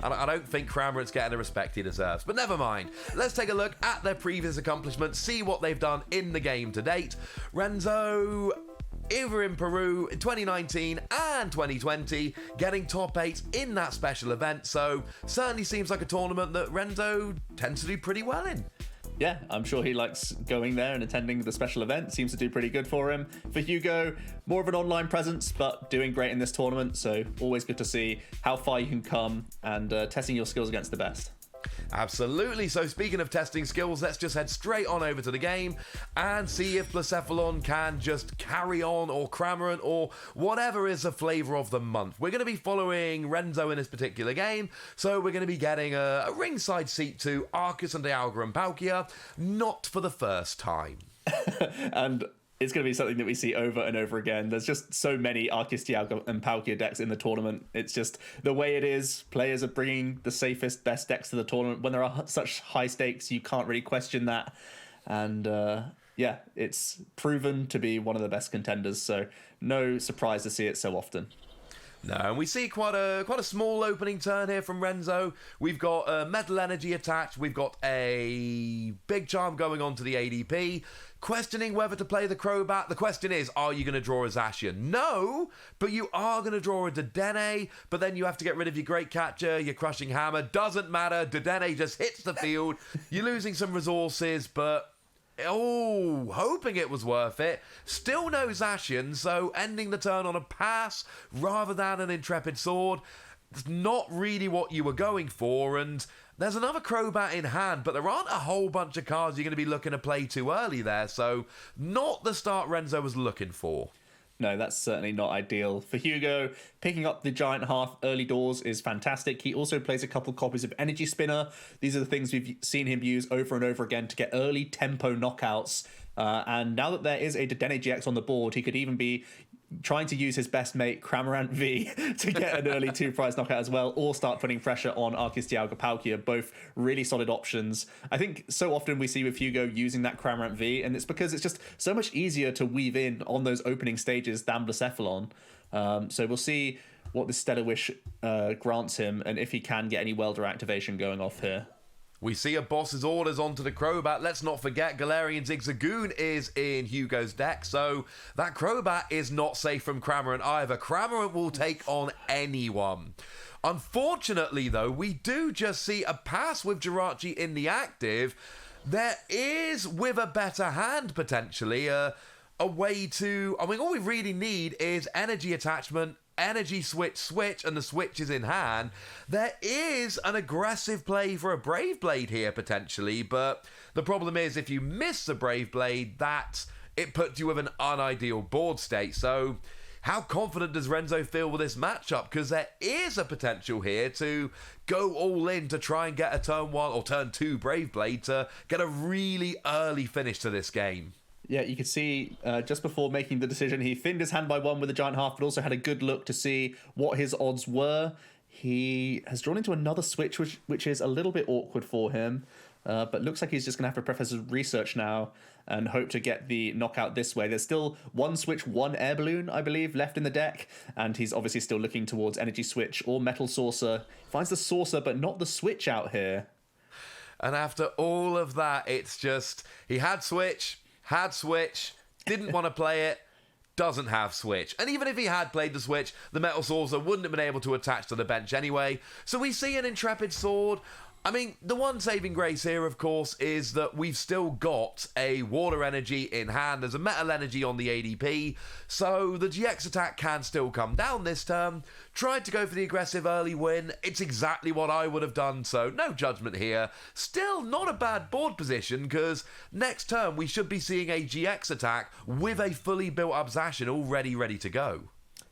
and I don't think Cramorant's getting the respect he deserves. But never mind. Let's take a look at their previous accomplishments, see what they've done in the game to date. Renzo, over in Peru in 2019 and 2020, getting top 8 in that special event, so certainly seems like a tournament that Renzo tends to do pretty well in. Yeah, I'm sure he likes going there and attending the special event. Seems to do pretty good for him. For Hugo, more of an online presence, but doing great in this tournament, so always good to see how far you can come and testing your skills against the best. Absolutely. So speaking of testing skills, let's just head straight on over to the game and see if Blacephalon can just carry on, or Cramorant, or whatever is the flavour of the month. We're going to be following Renzo in this particular game, so we're going to be getting a ringside seat to Arceus and Dialga and Palkia, not for the first time. And it's going to be something that we see over and over again. There's just so many Arceus, Dialga, and Palkia decks in the tournament. It's just the way it is. Players are bringing the safest, best decks to the tournament. When there are such high stakes, you can't really question that. And yeah, it's proven to be one of the best contenders. So no surprise to see it so often. No, and we see quite a small opening turn here from Renzo. We've got Metal Energy attached. We've got a Big Charm going on to the ADP. Questioning whether to play the Crobat. The question is, are you going to draw a Zacian? No, but you are going to draw a Dedenne, but then you have to get rid of your Great Catcher, your Crushing Hammer. Doesn't matter. Dedenne just hits the field. You're losing some resources, but hoping it was worth it. Still no Zacian, so ending the turn on a pass rather than an Intrepid Sword. It's not really what you were going for, and there's another Crobat in hand, but there aren't a whole bunch of cards you're going to be looking to play too early there, so not the start Renzo was looking for. No, that's certainly not ideal. For Hugo, picking up the Giant Hearth early doors is fantastic. He also plays a couple copies of Energy Spinner. These are the things we've seen him use over and over again to get early tempo knockouts. And now that there is a Dedenne GX on the board, he could even be trying to use his best mate, Cramorant V, to get an early 2-prize knockout as well, or start putting pressure on Arceus, Dialga, Palkia. Both really solid options. I think so often we see with Hugo using that Cramorant V, and it's because it's just so much easier to weave in on those opening stages than Blacephalon. So we'll see what this Stellar Wish grants him, and if he can get any welder activation going off here. We see a boss's orders onto the Crobat. Let's not forget Galarian Zigzagoon is in Hugo's deck, so that Crobat is not safe from Cramorant either. Cramorant will take on anyone. Unfortunately, though, we do just see a pass with Jirachi in the active. There is, with a better hand, potentially, a way to... I mean, all we really need is energy attachment, energy switch, and the switch is in hand. There is an aggressive play for a Brave Blade here, potentially, but the problem is if you miss the Brave Blade, that it puts you with an unideal board state. So how confident does Renzo feel with this matchup? Because there is a potential here to go all in to try and get a turn 1 or turn 2 Brave Blade to get a really early finish to this game. Yeah, you could see just before making the decision, he thinned his hand by 1 with the Giant Hearth, but also had a good look to see what his odds were. He has drawn into another switch, which is a little bit awkward for him, but looks like he's just going to have to preface his research now and hope to get the knockout this way. There's still 1 switch, 1 air balloon, I believe, left in the deck, and he's obviously still looking towards Energy Switch or Metal Saucer. Finds the Saucer, but not the switch out here. And after all of that, it's just, he had switch, didn't want to play it, doesn't have switch. And even if he had played the switch, the Metal Saucer wouldn't have been able to attach to the bench anyway. So we see an Intrepid Sword. I mean, the one saving grace here, of course, is that we've still got a Water Energy in hand. There's a Metal Energy on the ADP, so the GX attack can still come down this turn. Tried to go for the aggressive early win. It's exactly what I would have done, so no judgment here. Still not a bad board position, because next turn we should be seeing a GX attack with a fully built up Zacian already ready to go.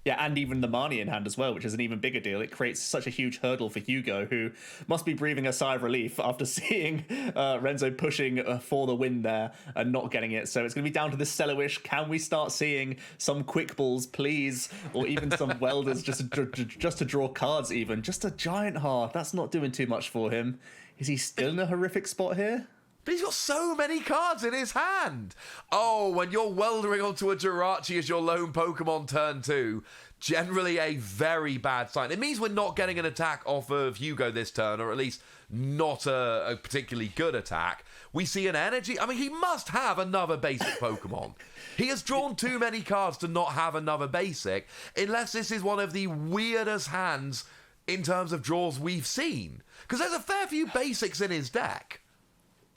Yeah, and even the Marnie in hand as well, which is an even bigger deal. It creates such a huge hurdle for Hugo, who must be breathing a sigh of relief after seeing Renzo pushing for the win there and not getting it. So it's going to be down to the Stellar Wish. Can we start seeing some quick balls, please? Or even some welders just to draw cards even. Just a Giant Hearth. That's not doing too much for him. Is he still in a horrific spot here? But he's got so many cards in his hand. Oh, when you're weldering onto a Jirachi as your lone Pokemon turn 2, generally a very bad sign. It means we're not getting an attack off of Hugo this turn, or at least not a particularly good attack. We see an energy. I mean, he must have another basic Pokemon. He has drawn too many cards to not have another basic, unless this is one of the weirdest hands in terms of draws we've seen. Because there's a fair few basics in his deck.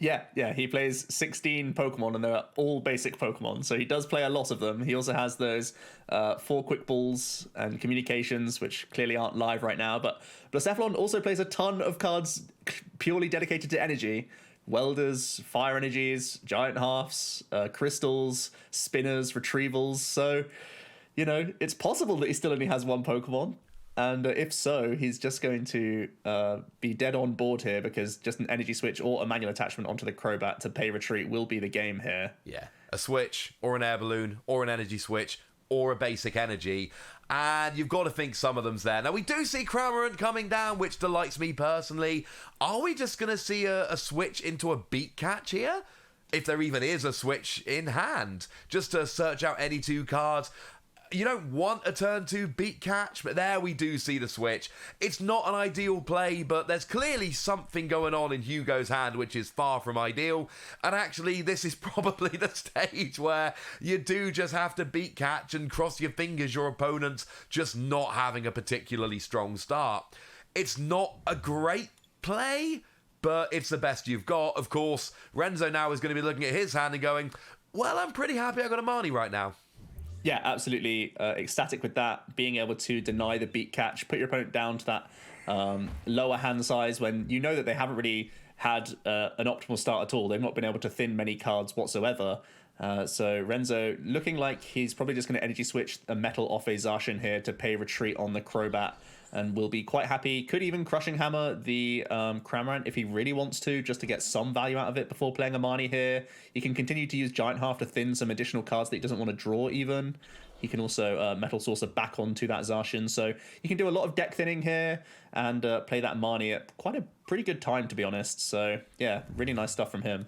Yeah, he plays 16 Pokemon, and they're all basic Pokemon, so he does play a lot of them. He also has those 4 Quick Balls and Communications, which clearly aren't live right now, but Blacephalon also plays a ton of cards purely dedicated to energy. Welders, Fire Energies, Giant Halves, Crystals, Spinners, Retrievals, so, you know, it's possible that he still only has one Pokemon. And if so, he's just going to be dead on board here, because just an energy switch or a manual attachment onto the Crobat to pay retreat will be the game here. Yeah, a switch or an air balloon or an energy switch or a basic energy. And you've got to think some of them's there. Now, we do see Cramorant coming down, which delights me personally. Are we just going to see a switch into a Beat Catch here? If there even is a switch in hand, just to search out any 2 cards. You don't want a turn 2 Beat Catch, but there we do see the switch. It's not an ideal play, but there's clearly something going on in Hugo's hand which is far from ideal. And actually, this is probably the stage where you do just have to Beat Catch and cross your fingers your opponent's just not having a particularly strong start. It's not a great play, but it's the best you've got. Of course, Renzo now is going to be looking at his hand and going, well, I'm pretty happy I got a Marnie right now. Yeah, absolutely ecstatic with that. Being able to deny the Beat Catch, put your opponent down to that lower hand size when you know that they haven't really had an optimal start at all. They've not been able to thin many cards whatsoever. So Renzo looking like he's probably just going to energy switch a metal off a Zacian here to pay retreat on the Crobat, and will be quite happy. Could even Crushing Hammer the Cramorant if he really wants to, just to get some value out of it before playing a Marnie here. He can continue to use Giant Half to thin some additional cards that he doesn't want to draw even. He can also Metal Saucer back onto that Zacian. So you can do a lot of deck thinning here and play that Marnie at quite a pretty good time, to be honest. So yeah, really nice stuff from him.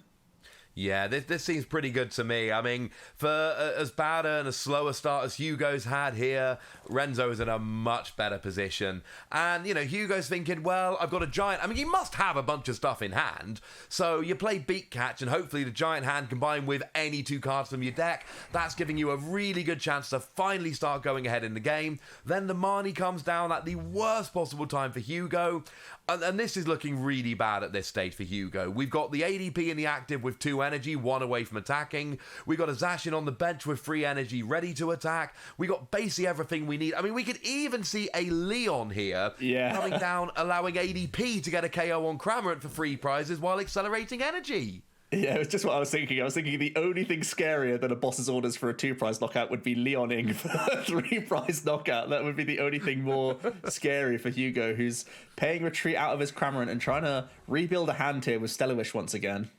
Yeah, this seems pretty good to me. I mean, for as bad and as slow a start as Hugo's had here, Renzo is in a much better position. And, you know, Hugo's thinking, well, I've got a giant. I mean, you must have a bunch of stuff in hand. So you play Beat Catch, and hopefully the giant hand combined with any 2 cards from your deck, that's giving you a really good chance to finally start going ahead in the game. Then the Marnie comes down at the worst possible time for Hugo. And this is looking really bad at this stage for Hugo. We've got the ADP in the active with 2 energy, 1 away from attacking. We've got a Zacian on the bench with 3 energy ready to attack. We got basically everything we need. I mean, we could even see a Leon here coming down, allowing ADP to get a KO on Cramorant for 3 prizes while accelerating energy. Yeah, it was just what I was thinking. I was thinking the only thing scarier than a boss's orders for a 2-prize knockout would be Leoning for a 3-prize knockout. That would be the only thing more scary for Hugo, who's paying retreat out of his Cramorant and trying to rebuild a hand here with Stellar Wish once again.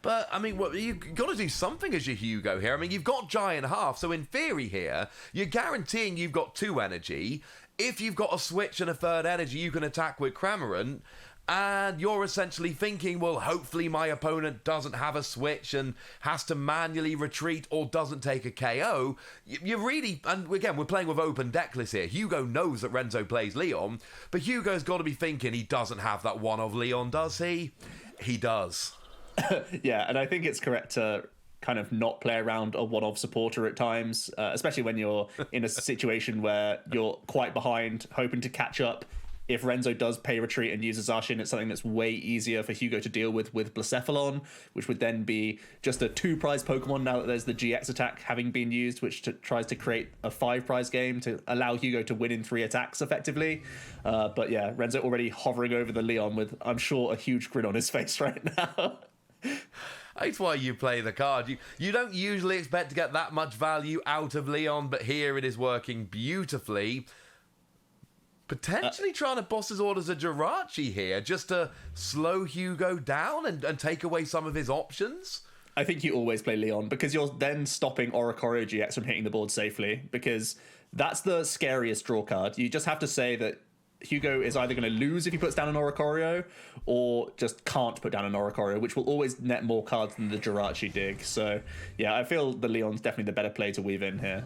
But, I mean, you've got to do something as your Hugo here. I mean, you've got Giant Half, so in theory here, you're guaranteeing you've got 2 energy. If you've got a switch and a 3rd energy, you can attack with Cramorant. And you're essentially thinking, well, hopefully my opponent doesn't have a switch and has to manually retreat or doesn't take a KO. You really, and again, we're playing with open deck lists here. Hugo knows that Renzo plays Leon, but Hugo's got to be thinking he doesn't have that one of Leon, does he? He does. Yeah, and I think it's correct to kind of not play around a one-of supporter at times, especially when you're in a situation where you're quite behind, hoping to catch up. If Renzo does pay retreat and use a Zacian, it's something that's way easier for Hugo to deal with Blacephalon, which would then be just a 2-prize Pokemon now that there's the GX attack having been used, which tries to create a 5-prize game to allow Hugo to win in 3 attacks effectively. But yeah, Renzo already hovering over the Leon with, I'm sure, a huge grin on his face right now. That's why you play the card. You don't usually expect to get that much value out of Leon, but here it is working beautifully. Potentially trying to boss his orders a Jirachi here, just to slow Hugo down and take away some of his options. I think you always play Leon, because you're then stopping Oricorio GX from hitting the board safely, because that's the scariest draw card. You just have to say that Hugo is either going to lose if he puts down an Oricorio, or just can't put down an Oricorio, which will always net more cards than the Jirachi dig. So, yeah, I feel the Leon's definitely the better play to weave in here.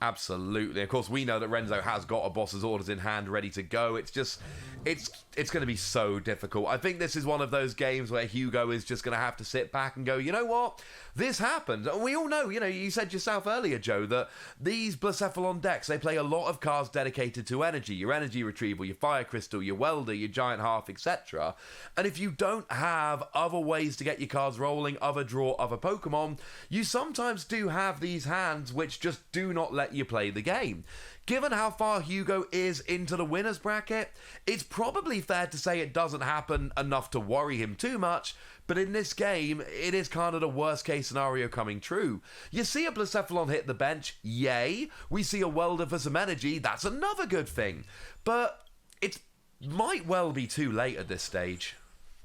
Absolutely. Of course, we know that Renzo has got a boss's orders in hand ready to go. It's just, it's going to be so difficult. I think this is one of those games where Hugo is just going to have to sit back and go, you know what? This happened. And we all know, you said yourself earlier, Joe, that these Blacephalon decks, they play a lot of cards dedicated to energy. Your energy retrieval, your fire crystal, your welder, your giant half, etc. And if you don't have other ways to get your cards rolling, other draw, other Pokemon, you sometimes do have these hands which just do not let you play the game. Given how far Hugo is into the winner's bracket, it's probably fair to say it doesn't happen enough to worry him too much, but in this game, it is kind of the worst case scenario coming true. You see a Blacephalon hit the bench, yay. We see a welder for some energy, that's another good thing. But it might well be too late at this stage.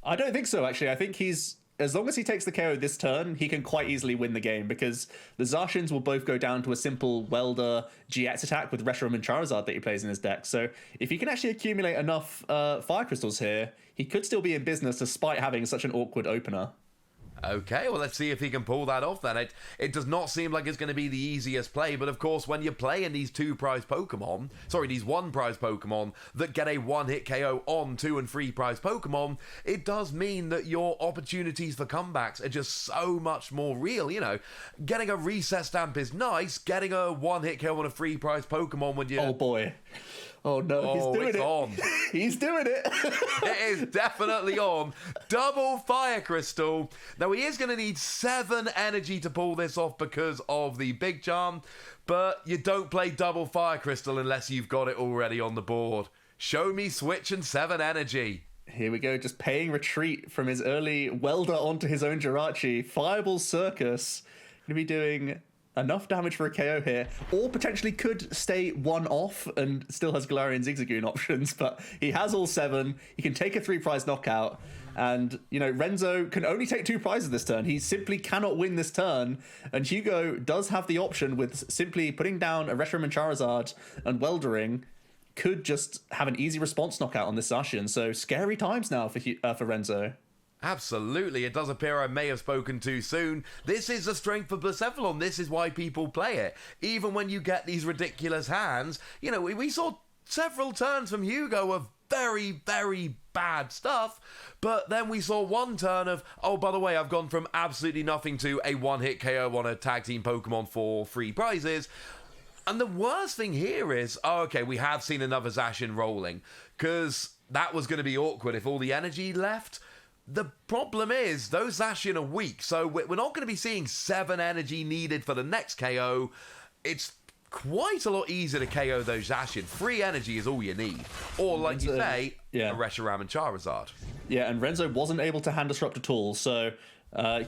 I don't think so, actually. I think as long as he takes the KO this turn, he can quite easily win the game, because the Zacians will both go down to a simple Welder GX attack with Reshiram and Charizard that he plays in his deck. So if he can actually accumulate enough Fire Crystals here, he could still be in business despite having such an awkward opener. Okay, well, let's see if he can pull that off then. It does not seem like it's going to be the easiest play, but of course, when you're playing these these one prize Pokemon that get a one-hit KO on 2 and 3 prize Pokemon, it does mean that your opportunities for comebacks are just so much more real. Getting a reset stamp is nice, getting a one-hit KO on a 3 prize Pokemon when you... Oh boy. Oh no, he's doing it. On. He's doing it. It is definitely on. Double Fire Crystal. Now, he is going to need 7 energy to pull this off because of the Big Charm, but you don't play double Fire Crystal unless you've got it already on the board. Show me Switch and 7 energy. Here we go, just paying retreat from his early Welder onto his own Jirachi. Fireball Circus. Going to be doing enough damage for a KO here, or potentially could stay 1 off and still has Galarian Zigzagoon options, but he has all 7. He can take a 3 prize knockout, and Renzo can only take 2 prizes this turn. He simply cannot win this turn, and Hugo does have the option with simply putting down a Reshiram and Charizard and could just have an easy response knockout on this Zacian. So scary times now for Renzo. Absolutely. It does appear I may have spoken too soon. This is the strength of Blacephalon. This is why people play it. Even when you get these ridiculous hands, we saw several turns from Hugo of very, very bad stuff, but then we saw one turn of, oh, by the way, I've gone from absolutely nothing to a one-hit KO on a tag team Pokemon for 3 prizes. And the worst thing here is, we have seen another Zacian rolling, because that was going to be awkward if all the energy left. The problem is, those Zacian are weak, so we're not going to be seeing 7 energy needed for the next KO. It's quite a lot easier to KO those Zacian. 3 energy is all you need. Or, like you say, a Reshiram and Charizard. Yeah, and Renzo wasn't able to hand disrupt at all, so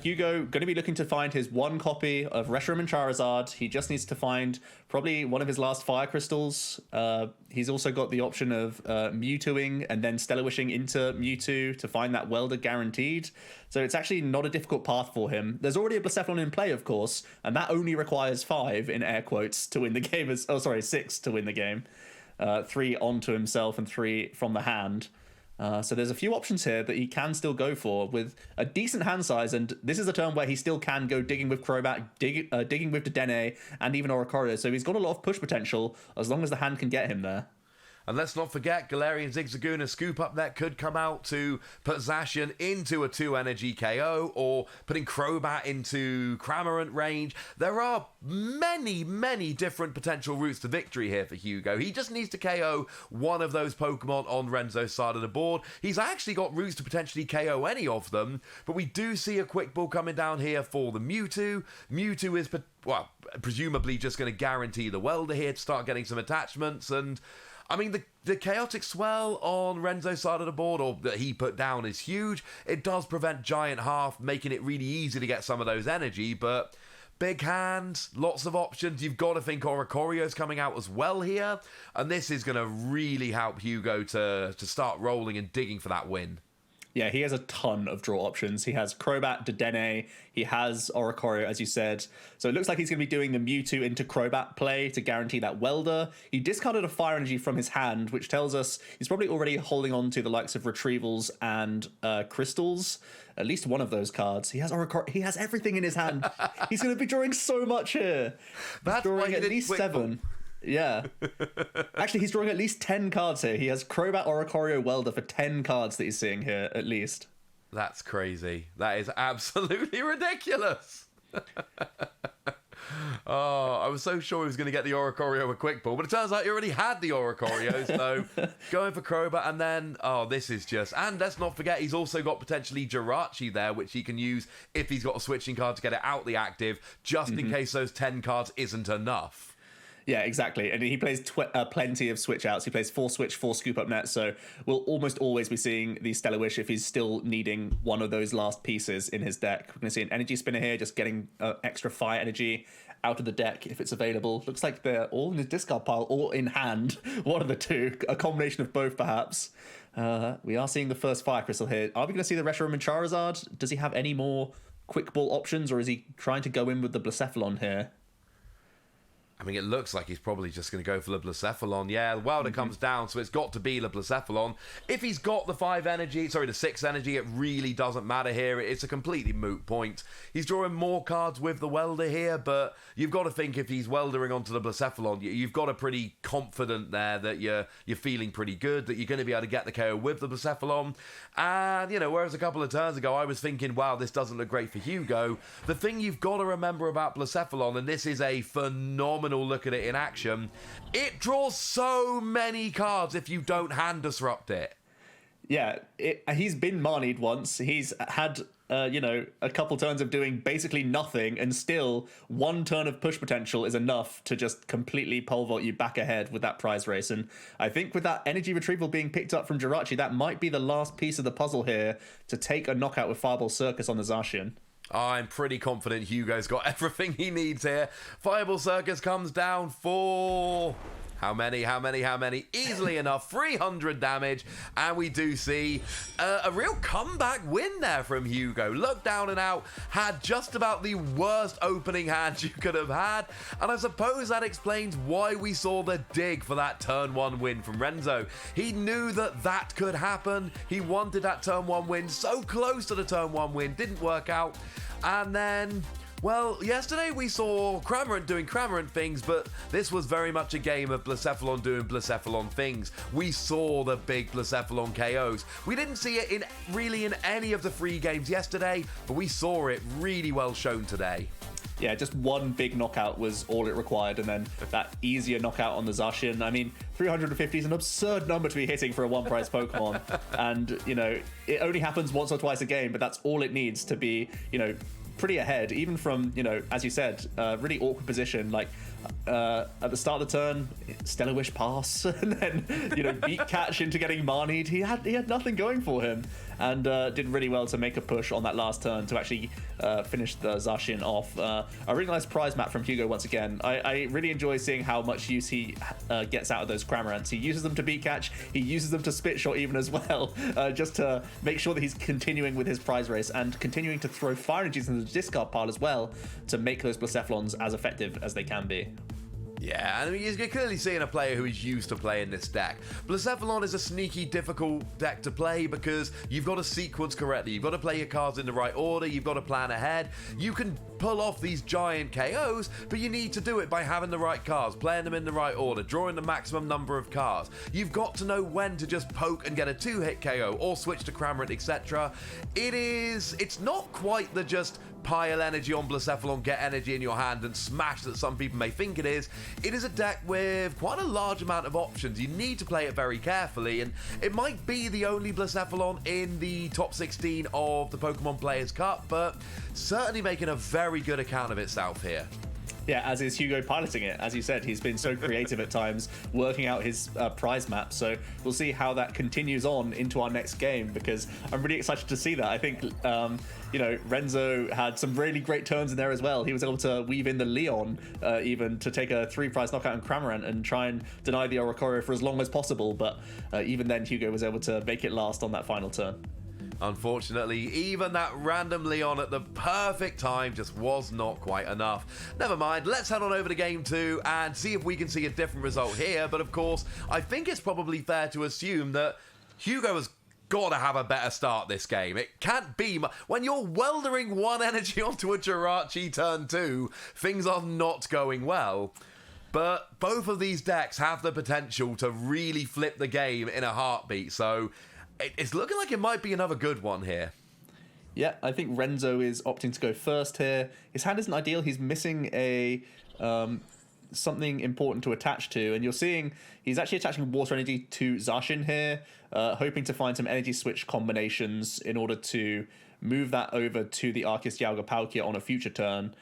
Hugo going to be looking to find his 1 copy of Reshiram and Charizard. He just needs to find probably one of his last Fire Crystals. He's also got the option of Mewtwoing and then Stellar Wishing into Mewtwo to find that Welder guaranteed. So it's actually not a difficult path for him. There's already a Blacephalon in play, of course, and that only requires 5 in air quotes to win the game. 6 to win the game. 3 onto himself and 3 from the hand. So there's a few options here that he can still go for with a decent hand size, and this is a turn where he still can go digging with Crobat, digging with Dedenne, and even Oricorio. So he's got a lot of push potential as long as the hand can get him there. And let's not forget, Galarian Zigzagoon, a scoop up that could come out to put Zacian into a 2 energy KO, or putting Crobat into Cramorant range. There are many, many different potential routes to victory here for Hugo. He just needs to KO one of those Pokemon on Renzo's side of the board. He's actually got routes to potentially KO any of them, but we do see a quick ball coming down here for the Mewtwo. Mewtwo is, presumably just going to guarantee the Welder here to start getting some attachments, and I mean, the Chaotic Swell on Renzo's side of the board, or that he put down, is huge. It does prevent Giant Half, making it really easy to get some of those energy, but big hand, lots of options. You've got to think Oricorio's coming out as well here, and this is going to really help Hugo to start rolling and digging for that win. Yeah, he has a ton of draw options. He has Crobat, Dedenne, he has Oricorio, as you said. So it looks like he's going to be doing the Mewtwo into Crobat play to guarantee that Welder. He discarded a Fire Energy from his hand, which tells us he's probably already holding on to the likes of Retrievals and Crystals. At least one of those cards. He has Oricorio. He has everything in his hand. He's going to be drawing so much here. That's drawing at least 7. Yeah. Actually, he's drawing at least 10 cards here. He has Crobat, Oricorio, Welder for 10 cards that he's seeing here, at least. That's crazy. That is absolutely ridiculous. Oh, I was so sure he was going to get the Oricorio with Quick Ball, but it turns out he already had the Oricorio, so going for Crobat, and then, this is just... And let's not forget, he's also got potentially Jirachi there, which he can use if he's got a switching card to get it out the active, just in case those 10 cards isn't enough. Yeah, exactly. And he plays plenty of switch outs. He plays 4 switch, 4 scoop up net. So we'll almost always be seeing the Stellar Wish if he's still needing one of those last pieces in his deck. We're going to see an Energy Spinner here, just getting extra fire energy out of the deck if it's available. Looks like they're all in his discard pile or in hand. One of the two. A combination of both, perhaps. We are seeing the first Fire Crystal here. Are we going to see the Reshiram and Charizard? Does he have any more Quick Ball options, or is he trying to go in with the Blacephalon here? I mean, it looks like he's probably just going to go for the Blacephalon. Yeah, the Welder comes down, so it's got to be the Blacephalon. If he's got the 6 energy, it really doesn't matter here. It's a completely moot point. He's drawing more cards with the Welder here, but you've got to think if he's Weldering onto the Blacephalon, you've got a pretty confident there that you're feeling pretty good, that you're going to be able to get the KO with the Blacephalon. And, whereas a couple of turns ago, I was thinking, wow, this doesn't look great for Hugo. The thing you've got to remember about Blacephalon, and this is a phenomenal look at it in action, it draws so many cards if you don't hand disrupt it. Yeah, he's been Marnied once. He's had a couple turns of doing basically nothing, and still one turn of push potential is enough to just completely pole vault you back ahead with that prize race. And I think with that energy retrieval being picked up from Jirachi, that might be the last piece of the puzzle here to take a knockout with Fireball Circus on the Zacian. I'm pretty confident Hugo's got everything he needs here. Fireball Circus comes down for... How many? Easily enough, 300 damage. And we do see a real comeback win there from Hugo. Looked down and out, had just about the worst opening hand you could have had. And I suppose that explains why we saw the dig for that turn 1 win from Renzo. He knew that could happen. He wanted that turn 1 win, so close to the turn 1 win. Didn't work out. And then... Well, yesterday we saw Cramorant doing Cramorant things, but this was very much a game of Blacephalon doing Blacephalon things. We saw the big Blacephalon KOs. We didn't see it in any of the free games yesterday, but we saw it really well shown today. Yeah, just one big knockout was all it required, and then that easier knockout on the Zacian. I mean, 350 is an absurd number to be hitting for a one-prize Pokemon, and, it only happens once or twice a game, but that's all it needs to be, pretty ahead, even from, as you said, really awkward position, like at the start of the turn, Stellar Wish pass, and then, beat Catch into getting Marnied. He had nothing going for him, and did really well to make a push on that last turn to actually finish the Zacian off. A really nice prize map from Hugo once again. I really enjoy seeing how much use he gets out of those Cramorants. He uses them to beat Catch, he uses them to spit shot even as well, just to make sure that he's continuing with his prize race and continuing to throw fire energies into the discard pile as well to make those Blacephalons as effective as they can be. Yeah, I mean, you're clearly seeing a player who is used to playing this deck. Blacephalon is a sneaky, difficult deck to play because you've got to sequence correctly. You've got to play your cards in the right order. You've got to plan ahead. You can pull off these giant KOs, but you need to do it by having the right cards, playing them in the right order, drawing the maximum number of cards. You've got to know when to just poke and get a 2-hit KO or switch to Cramorant, etc. It's not quite the just pile energy on Blacephalon, get energy in your hand and smash that some people may think it is. It is a deck with quite a large amount of options. You need to play it very carefully, and it might be the only Blacephalon in the top 16 of the Pokemon Players Cup, but certainly making a very good account of itself here. Yeah, as is Hugo piloting it. As you said, he's been so creative at times, working out his prize map. So we'll see how that continues on into our next game, because I'm really excited to see that. I think, Renzo had some really great turns in there as well. He was able to weave in the Leon, even to take a 3-prize knockout on Cramorant and try and deny the Oricorio for as long as possible. But even then, Hugo was able to make it last on that final turn. Unfortunately, even that random Leon at the perfect time just was not quite enough. Never mind, let's head on over to game 2 and see if we can see a different result here. But of course, I think it's probably fair to assume that Hugo has got to have a better start this game. It can't be... When you're weldering 1 energy onto a Jirachi turn 2, things are not going well. But both of these decks have the potential to really flip the game in a heartbeat, so it's looking like it might be another good one here. Yeah, I think Renzo is opting to go first here. His hand isn't ideal. He's missing a something important to attach to, and you're seeing he's actually attaching water energy to Zacian here, hoping to find some energy switch combinations in order to move that over to the Arceus Dialga Palkia on a future turn.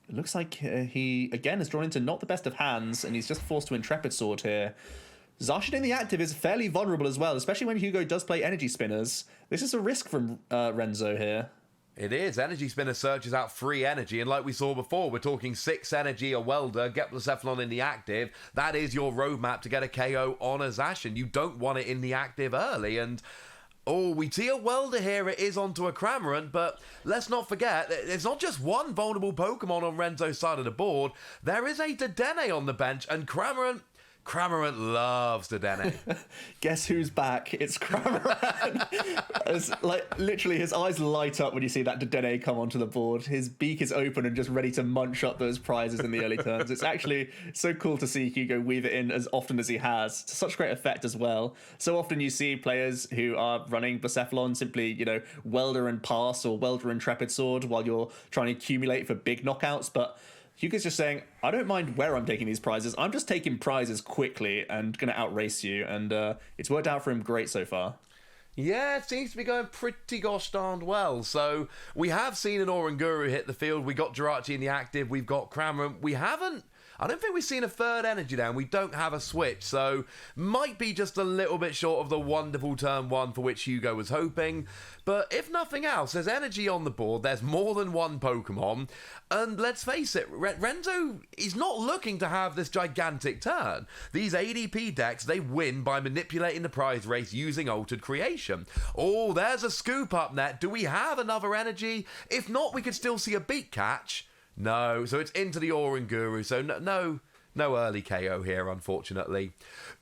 It looks like he, again, has drawn into not the best of hands, and he's just forced to Intrepid Sword here. Zacian in the active is fairly vulnerable as well, especially when Hugo does play Energy Spinners. This is a risk from Renzo here. It is. Energy Spinner searches out 3 energy, and like we saw before, we're talking 6 energy, a Welder, get Blacephalon in the active. That is your roadmap to get a KO on a Zacian. You don't want it in the active early, and... Oh, we see a Welder here. It is onto a Cramorant, but let's not forget, it's not just one vulnerable Pokemon on Renzo's side of the board. There is a Dedenne on the bench, and Cramorant loves Dedenne. Guess who's back? It's Cramorant. It's like literally his eyes light up when you see that Dedenne come onto the board. His beak is open and just ready to munch up those prizes in the early turns. It's actually so cool to see Hugo weave it in as often as he has. To such great effect as well. So often you see players who are running Blacephalon simply, Welder and Pass or Welder and Intrepid Sword while you're trying to accumulate for big knockouts, but Hugo's just saying, I don't mind where I'm taking these prizes. I'm just taking prizes quickly and going to outrace you. And it's worked out for him great so far. Yeah, it seems to be going pretty gosh darned well. So we have seen an Oranguru hit the field. We got Jirachi in the active. We've got Cramorant. I don't think we've seen a third energy down. We don't have a switch, so might be just a little bit short of the wonderful turn 1 for which Hugo was hoping. But if nothing else, there's energy on the board. There's more than one Pokemon. And let's face it, Renzo is not looking to have this gigantic turn. These ADP decks, they win by manipulating the prize race using Altered Creation. Oh, there's a Scoop Up Net. Do we have another energy? If not, we could still see a Beak Catch. No, so it's into the Oranguru, so no early KO here, unfortunately.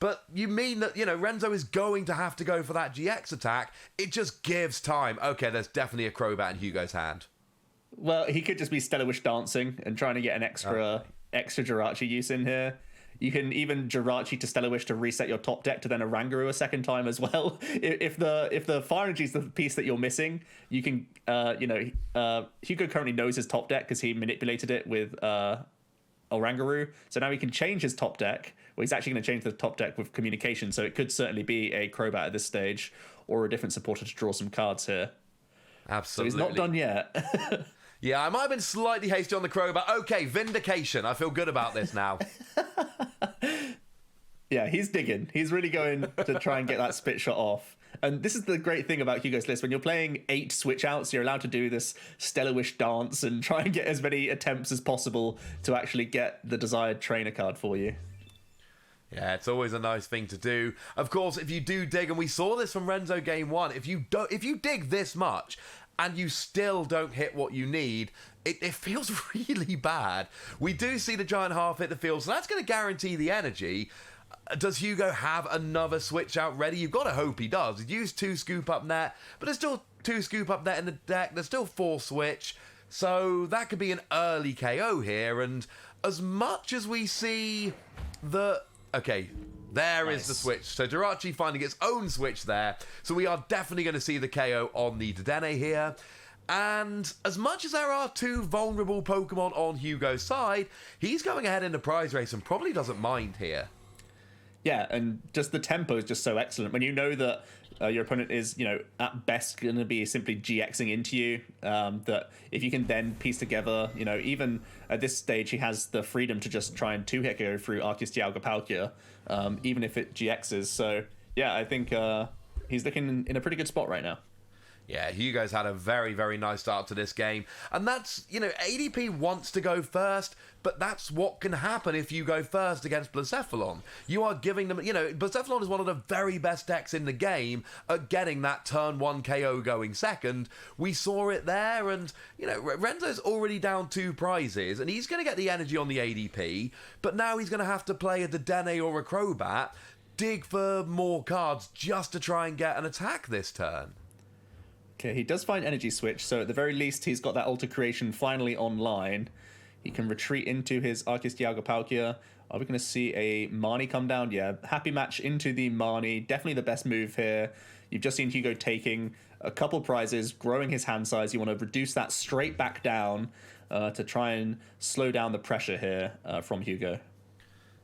But you mean that, Renzo is going to have to go for that GX attack. It just gives time. Okay, there's definitely a Crobat in Hugo's hand. Well, he could just be Stellar Wish dancing and trying to get an extra Jirachi use in here. You can even Jirachi to Stellar Wish to reset your top deck to then Oranguru a second time as well. If the Fire Energy is the piece that you're missing, you can, Hugo currently knows his top deck because he manipulated it with Oranguru. So now he can change his top deck. Well, he's actually going to change the top deck with Communication. So it could certainly be a Crobat at this stage or a different supporter to draw some cards here. Absolutely. So he's not done yet. Yeah, I might have been slightly hasty on the Crobat. Okay, Vindication. I feel good about this now. Yeah, he's digging. He's really going to try and get that spit shot off. And this is the great thing about Hugo's list. When you're playing 8 switch outs, you're allowed to do this Stellar Wish dance and try and get as many attempts as possible to actually get the desired trainer card for you. Yeah, it's always a nice thing to do. Of course, if you do dig, and we saw this from Renzo game 1, if you dig this much and you still don't hit what you need, it feels really bad. We do see the Giant Half hit the field, so that's going to guarantee the energy. Does Hugo have another switch out ready? You've got to hope he does. He's used 2 Scoop Up Net, but there's still 2 Scoop Up Net in the deck. There's still 4 switch. So that could be an early KO here. And as much as we see the... Okay, there is the switch. So Jirachi finding its own switch there. So we are definitely going to see the KO on the Dedenne here. And as much as there are 2 vulnerable Pokemon on Hugo's side, he's going ahead in the prize race and probably doesn't mind here. Yeah, and just the tempo is just so excellent. When you know that your opponent is, at best going to be simply GXing into you, that if you can then piece together, even at this stage, he has the freedom to just try and 2-hit go through Arceus Dialga Palkia, even if it GXs. So, yeah, I think he's looking in a pretty good spot right now. Yeah, Hugo's had a very, very nice start to this game. And that's, ADP wants to go first, but that's what can happen if you go first against Blacephalon. You are giving them, Blacephalon is one of the very best decks in the game at getting that turn 1 KO going second. We saw it there, and, Renzo's already down 2 prizes, and he's going to get the energy on the ADP, but now he's going to have to play a Dedenne or a Crobat, dig for more cards just to try and get an attack this turn. Okay, he does find Energy Switch, so at the very least he's got that Alter Creation finally online. He can retreat into his Arceus Dialga Palkia. Are we going to see a Marnie come down? Yeah, happy match into the Marnie. Definitely the best move here. You've just seen Hugo taking a couple prizes, growing his hand size. You want to reduce that straight back down to try and slow down the pressure here from Hugo.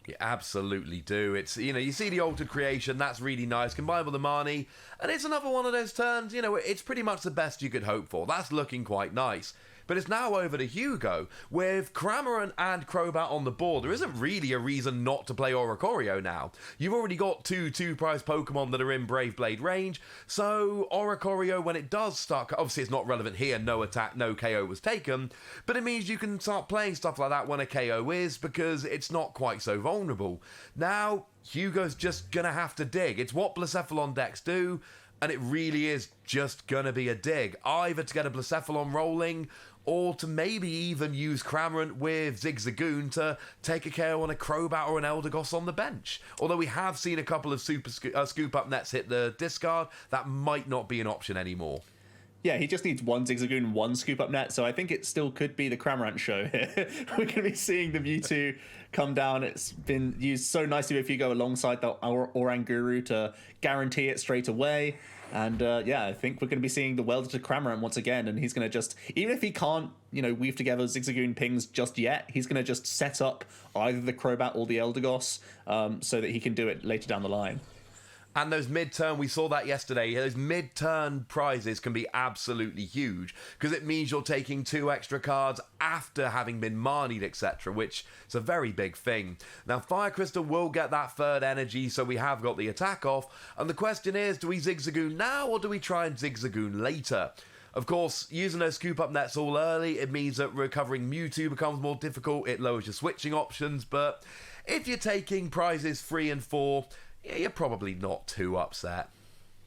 You absolutely do. It's, you see the Altered Creation, that's really nice, combined with the Marnie, and it's another one of those turns, it's pretty much the best you could hope for. That's looking quite nice. But it's now over to Hugo. With Cramorant and Crobat on the board, there isn't really a reason not to play Oricorio now. You've already got 2 prize Pokemon that are in Brave Blade range, so Oricorio, when it does start, obviously it's not relevant here, no attack, no KO was taken, but it means you can start playing stuff like that when a KO is, because it's not quite so vulnerable. Now, Hugo's just gonna have to dig. It's what Blacephalon decks do, and it really is just gonna be a dig. Either to get a Blacephalon rolling, or to maybe even use Cramorant with Zigzagoon to take a KO on a Crobat or an Eldegoss on the bench. Although we have seen a couple of scoop-up nets hit the discard, that might not be an option anymore. Yeah, he just needs 1 Zigzagoon, 1 scoop-up net, so I think it still could be the Cramorant show here. We're going to be seeing the Mewtwo come down. It's been used so nicely with Hugo alongside the Oranguru to guarantee it straight away. And I think we're going to be seeing the welded to Cramorant once again, and he's going to just, even if he can't, weave together Zigzagoon pings just yet, he's going to just set up either the Crobat or the Eldegoss so that he can do it later down the line. And those mid-turn, we saw that yesterday, those mid-turn prizes can be absolutely huge, because it means you're taking 2 extra cards after having been Marnied, etc., which is a very big thing. Now, Fire Crystal will get that 3rd energy, so we have got the attack off, and the question is, do we Zigzagoon now, or do we try and Zigzagoon later? Of course, using those scoop-up nets all early, it means that recovering Mewtwo becomes more difficult, it lowers your switching options, but if you're taking prizes 3 and 4, yeah, you're probably not too upset.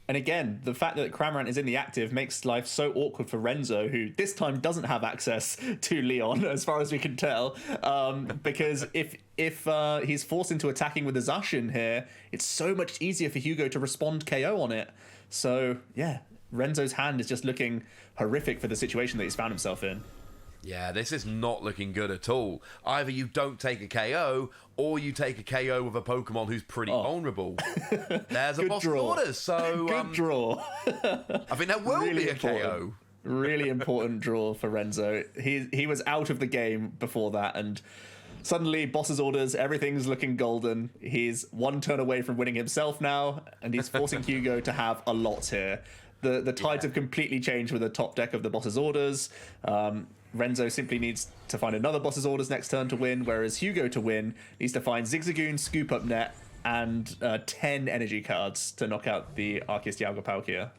And again, the fact that Cramorant is in the active makes life so awkward for Renzo, who this time doesn't have access to Leon, as far as we can tell. Because if he's forced into attacking with the Zacian here, it's so much easier for Hugo to respond KO on it. So, yeah, Renzo's hand is just looking horrific for the situation that he's found himself in. Yeah, this is not looking good at all. Either you don't take a KO, or you take a KO with a Pokemon who's pretty vulnerable. There's a boss orders, so... Good draw. I think that will really be a KO. Really important draw for Renzo. He was out of the game before that, and suddenly, boss's orders, everything's looking golden. He's 1 turn away from winning himself now, and he's forcing Hugo to have a lot here. The tides have completely changed with the top deck of the boss's orders. Renzo simply needs to find another boss's orders next turn to win, whereas Hugo to win needs to find Zigzagoon, Scoop Up Net, and 10 energy cards to knock out the Arceus Dialga Palkia.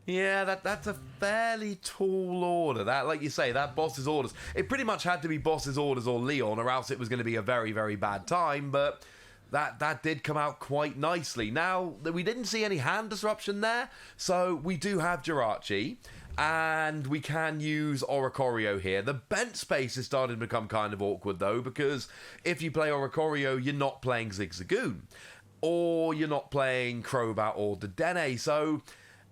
Yeah, that's a fairly tall order. That, like you say, that boss's orders. It pretty much had to be boss's orders or Leon, or else it was going to be a very, very bad time, but that did come out quite nicely. Now, we didn't see any hand disruption there, so we do have Jirachi, and we can use Oricorio here. The bench space is starting to become kind of awkward, though, because if you play Oricorio, you're not playing Zigzagoon, or you're not playing Crobat or Dedenne, so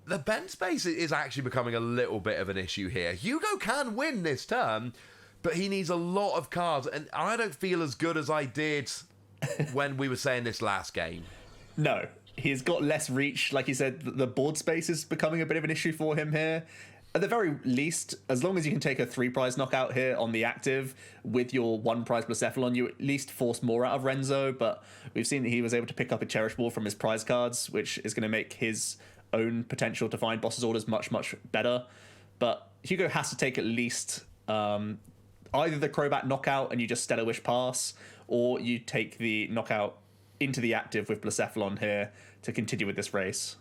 the bench space is actually becoming a little bit of an issue here. Hugo can win this turn, but he needs a lot of cards, and I don't feel as good as I did when we were saying this last game. No, he's got less reach. Like you said, the board space is becoming a bit of an issue for him here. At the very least, as long as you can take a 3-prize knockout here on the active with your 1-prize Blacephalon, you at least force more out of Renzo, but we've seen that he was able to pick up a Cherish Ball from his prize cards, which is going to make his own potential to find boss's orders much, much better. But Hugo has to take at least either the Crobat knockout and you just Stellar Wish pass, or you take the knockout into the active with Blacephalon here to continue with this race.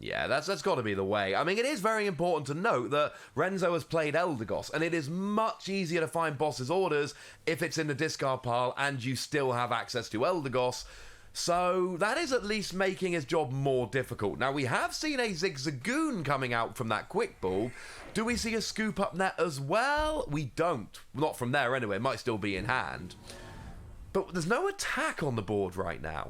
Yeah, that's got to be the way. I mean, it is very important to note that Renzo has played Eldegoss, and it is much easier to find boss's orders if it's in the discard pile and you still have access to Eldegoss. So that is at least making his job more difficult. Now, we have seen a Zigzagoon coming out from that quick ball. Do we see a scoop up net as well? We don't. Not from there anyway. It might still be in hand. But there's no attack on the board right now.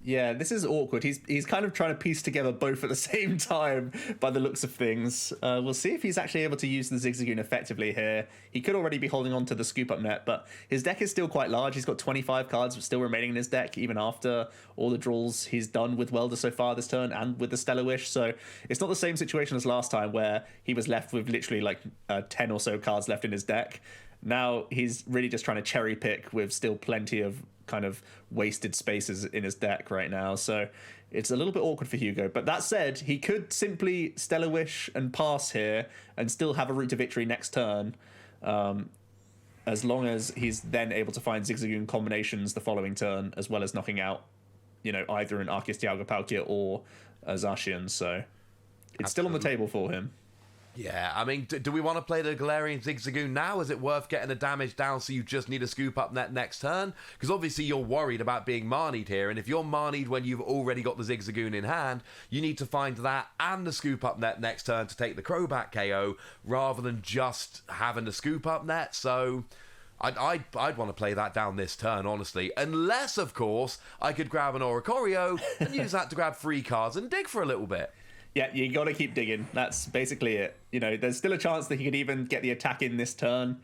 Yeah, this is awkward. He's kind of trying to piece together both at the same time by the looks of things. We'll see if he's actually able to use the Zigzagoon effectively here. He could already be holding on to the scoop up net, but his deck is still quite large. He's got 25 cards still remaining in his deck, even after all the draws he's done with Welder so far this turn and with the Stellar Wish. So it's not the same situation as last time where he was left with literally like 10 or so cards left in his deck. Now he's really just trying to cherry pick with still plenty of kind of wasted spaces in his deck right now. So it's a little bit awkward for Hugo. But that said, he could simply Stellar Wish and pass here and still have a route to victory next turn, as long as he's then able to find Zigzagoon combinations the following turn, as well as knocking out, either an Arceus Dialga Palkia or a Zacian. So it's still on the table for him. Yeah, I mean, do we want to play the Galarian Zigzagoon now? Is it worth getting the damage down so you just need a scoop up net next turn? Because obviously you're worried about being Marnied here, and if you're Marnied when you've already got the Zigzagoon in hand, you need to find that and the scoop up net next turn to take the Crobat KO, rather than just having the scoop up net. So I'd want to play that down this turn, honestly. Unless, of course, I could grab an Oricorio and use that to grab 3 cards and dig for a little bit. Yeah, you got to keep digging. That's basically it. There's still a chance that he could even get the attack in this turn.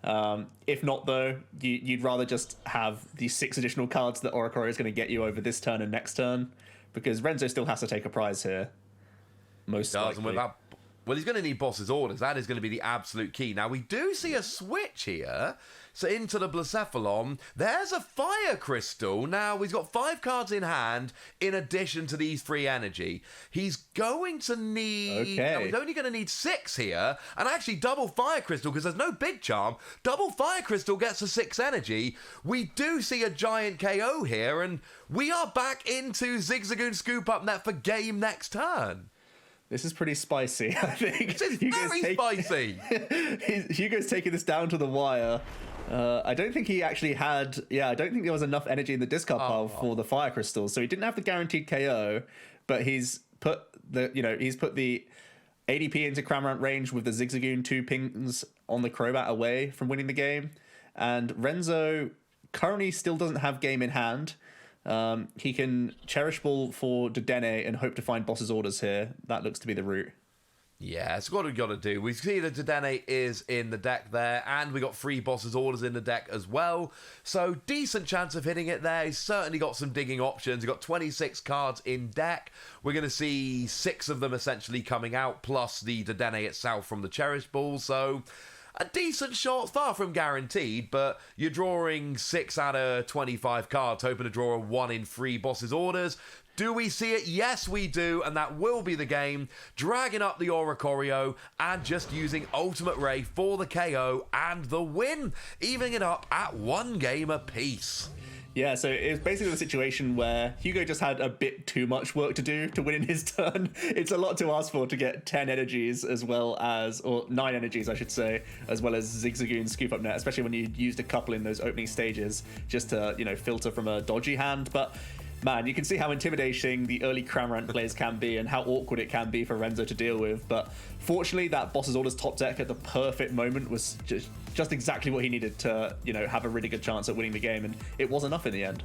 If not, though, you'd rather just have the 6 additional cards that Oricorio is going to get you over this turn and next turn, because Renzo still has to take a prize here. Most likely. Well, he's going to need boss's orders. That is going to be the absolute key. Now, we do see a switch here. So into the Blacephalon, there's a Fire Crystal. Now, he's got 5 cards in hand in addition to these 3 energy. He's going to need... Okay. Now, he's only going to need 6 here. And actually, double Fire Crystal, because there's no big charm. Double Fire Crystal gets a 6 energy. We do see a giant KO here, and we are back into Zigzagoon Scoop Up Net for game next turn. This is pretty spicy, I think. It's very spicy. Hugo's taking this down to the wire. I don't think he actually had... Yeah, I don't think there was enough energy in the discard pile for the Fire Crystals, so he didn't have the guaranteed KO, but he's put the ADP into Cramorant range with the Zigzagoon 2 pings on the Crobat away from winning the game, and Renzo currently still doesn't have game in hand. He can Cherish Ball for Dedenne and hope to find boss's orders here. That looks to be the route. Yeah, it's what we've got to do. We see that Dedenne is in the deck there, and we got 3 boss's orders in the deck as well. So, decent chance of hitting it there. He's certainly got some digging options. He's got 26 cards in deck. We're going to see 6 of them essentially coming out, plus the Dedenne itself from the Cherish Ball. So, a decent shot, far from guaranteed, but you're drawing 6 out of 25 cards, hoping to draw a 1 in 3 boss's orders. Do we see it? Yes, we do, and that will be the game. Dragging up the Oricorio and just using Ultimate Ray for the KO and the win, evening it up at 1 game apiece. Yeah, so it was basically the situation where Hugo just had a bit too much work to do to win in his turn. It's a lot to ask for to get 10 energies as well as, or 9 energies, I should say, as well as Zigzagoon Scoop Up Net, especially when you used a couple in those opening stages just to, filter from a dodgy hand. But man, you can see how intimidating the early Cramorant plays can be and how awkward it can be for Renzo to deal with. But fortunately, that boss's orders top deck at the perfect moment was just exactly what he needed to, have a really good chance at winning the game, and it was enough in the end.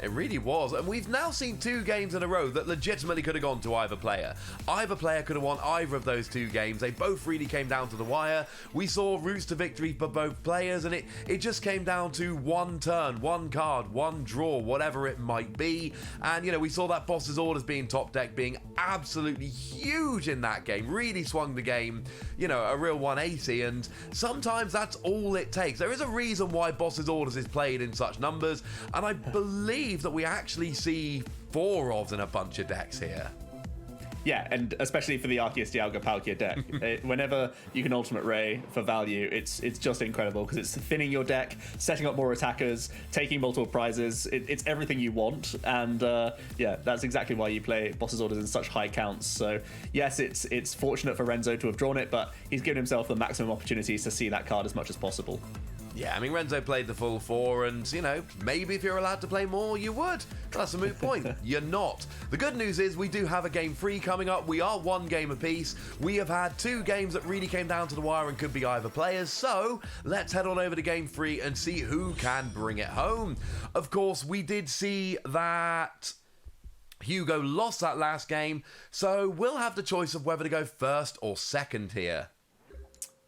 It really was. And we've now seen 2 games in a row that legitimately could have gone to either player. Either player could have won either of those 2 games. They both really came down to the wire. We saw routes to victory for both players, and it just came down to 1 turn, 1 card, 1 draw, whatever it might be. And, we saw that boss's orders being top deck being absolutely huge in that game. Really swung the game, a real 180. And sometimes that's all it takes. There is a reason why boss's orders is played in such numbers, and I believe that we actually see 4 of in a bunch of decks here. Yeah, and especially for the Arceus Dialga Palkia deck. Whenever you can Ultimate Ray for value, it's just incredible because it's thinning your deck, setting up more attackers, taking multiple prizes. It's everything you want, and yeah, that's exactly why you play Boss's Orders in such high counts. So yes, it's fortunate for Renzo to have drawn it, but he's given himself the maximum opportunities to see that card as much as possible. Yeah, I mean, Renzo played the full 4, and, you know, maybe if you're allowed to play more, you would. That's a moot point. You're not. The good news is we do have a game 3 coming up. We are 1 game apiece. We have had 2 games that really came down to the wire and could be either players. So let's head on over to game 3 and see who can bring it home. Of course, we did see that Hugo lost that last game, so we'll have the choice of whether to go first or second here.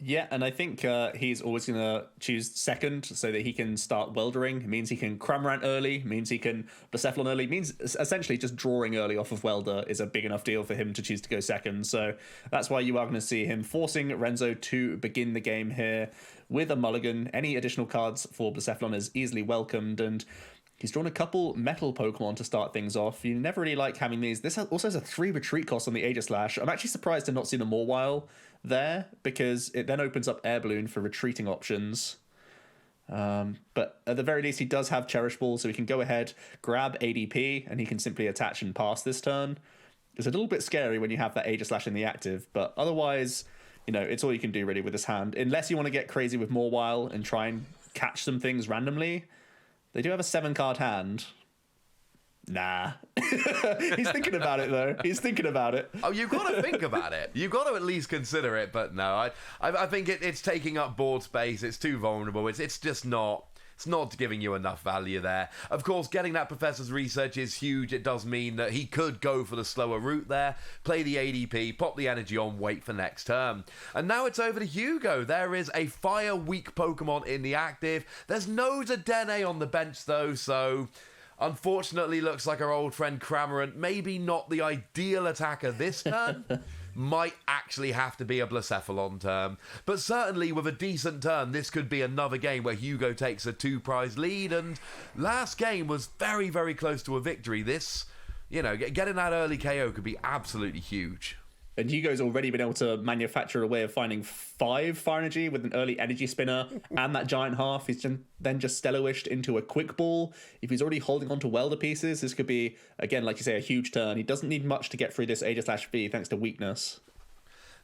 Yeah, and I think he's always going to choose second so that he can start Weldering. It means he can Cramorant early, means he can Blacephalon early, means essentially just drawing early off of Welder is a big enough deal for him to choose to go second. So that's why you are going to see him forcing Renzo to begin the game here with a mulligan. Any additional cards for Blacephalon is easily welcomed, and he's drawn a couple metal Pokemon to start things off. You never really like having these. This also has a 3 retreat cost on the Aegislash. I'm actually surprised to not see the Mawile there, because it then opens up Air Balloon for retreating options. But at the very least, he does have Cherish Ball, so he can go ahead, grab ADP, and he can simply attach and pass this turn. It's a little bit scary when you have that Aegislash in the active, but otherwise, you know, it's all you can do really with this hand. Unless you want to get crazy with Mawile and try and catch some things randomly. They do have a 7-card hand. Nah. He's thinking about it, though. He's thinking about it. Oh, you've got to think about it. You've got to at least consider it. But no, I think it's taking up board space. It's too vulnerable. It's just not... It's not giving you enough value there. Of course, getting that Professor's Research is huge. It does mean that he could go for the slower route there, play the ADP, pop the energy on, wait for next turn. And now it's over to Hugo. There is a fire-weak Pokemon in the active. There's no Dedenne on the bench, though, so... Unfortunately, looks like our old friend Cramorant, maybe not the ideal attacker this turn, might actually have to be a Blacephalon turn. But certainly with a decent turn, this could be another game where Hugo takes a 2-prize lead, and last game was very, very close to a victory. This, you know, getting that early KO could be absolutely huge. And Hugo's already been able to manufacture a way of finding 5 Fire Energy with an early Energy Spinner and that Giant Half. He's then just Stellar-Wished into a Quick Ball. If he's already holding on to Welder pieces, this could be, again, like you say, a huge turn. He doesn't need much to get through this Aegislash-V thanks to weakness.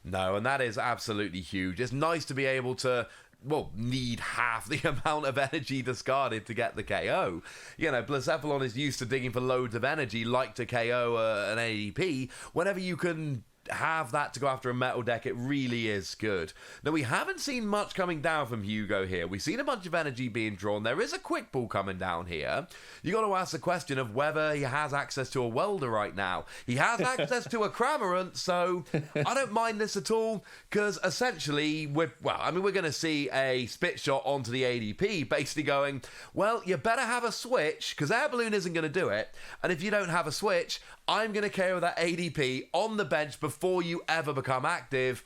No, and that is absolutely huge. It's nice to be able to... well, need half the amount of energy discarded to get the KO. You know, Blacephalon is used to digging for loads of energy, like to KO an ADP. Whenever you can have that to go after a metal deck, it really is good. Now, we haven't seen much coming down from Hugo here. We've seen a bunch of energy being drawn. There is a Quick Ball coming down here. You got to ask the question of whether he has access to a Welder right now. He has access to a Cramorant, so I don't mind this at all, because essentially, we're going to see a Spit Shot onto the ADP, basically going, well, you better have a switch, because Air Balloon isn't going to do it, and if you don't have a switch, I'm going to KO that ADP on the bench before you ever become active.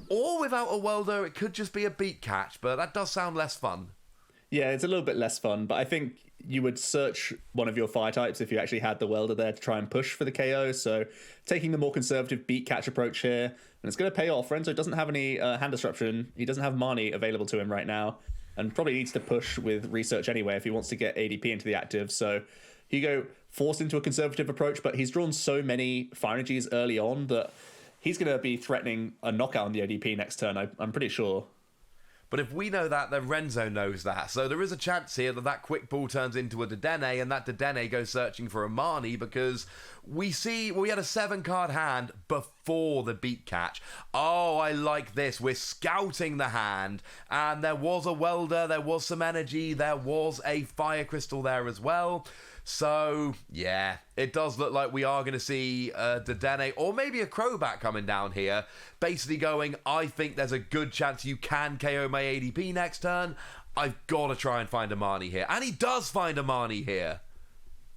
Or without a Welder, it could just be a beat catch, but that does sound less fun. Yeah, it's a little bit less fun, but I think you would search one of your fire types if you actually had the Welder there to try and push for the KO. So taking the more conservative beat catch approach here, and it's going to pay off. Renzo doesn't have any hand disruption. He doesn't have Marnie available to him right now, and probably needs to push with research anyway if he wants to get ADP into the active. So Hugo forced into a conservative approach, but he's drawn so many Fire Energies early on that he's going to be threatening a knockout on the ADP next turn, I'm pretty sure. But if we know that, then Renzo knows that. So there is a chance here that that Quick Ball turns into a Dedenne, and that Dedenne goes searching for a Marnie, because we had a 7-card hand before the beat catch. Oh, I like this. We're scouting the hand, and there was a Welder, there was some energy, there was a Fire Crystal there as well. So, yeah, it does look like we are going to see Dedenne or maybe a Crobat coming down here, basically going, I think there's a good chance you can KO my ADP next turn. I've got to try and find a Marnie here. And he does find a Marnie here.